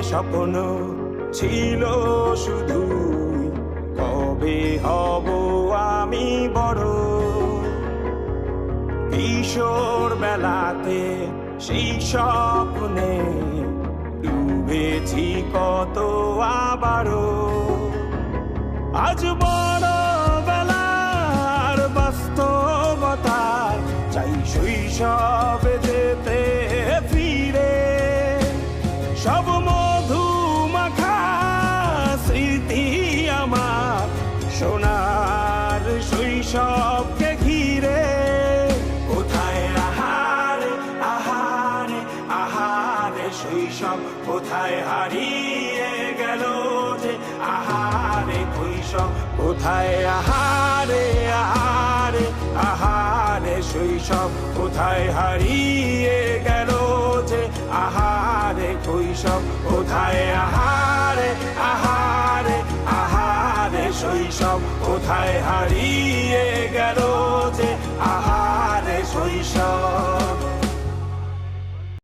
স্বপ্ন ছিল শুধু, কবে হব আমি বড়। কিশোর বেলাতে সেই স্বপ্নে ডুবেছি কত আবারও। আজ বড় বেলার বাস্তবতায় চাই শৈশবে যেতে ফিরে। সব মধু মাখা স্মৃতি আমার সোনার শৈশবকে ঘিরে। কোথায় আহারে আহারে আহারে শৈশব, কোথায় হারিয়ে গেল যে আহারে শৈশব। কোথায় আহারে আহারে আহারে শৈশব, কোথায় হারিয়ে গেল যে আহারে শৈশব। কোথায় আহারে আহারে আহারে শৈশব, কোথায় হারিয়ে গেল যে আহারে শৈশব।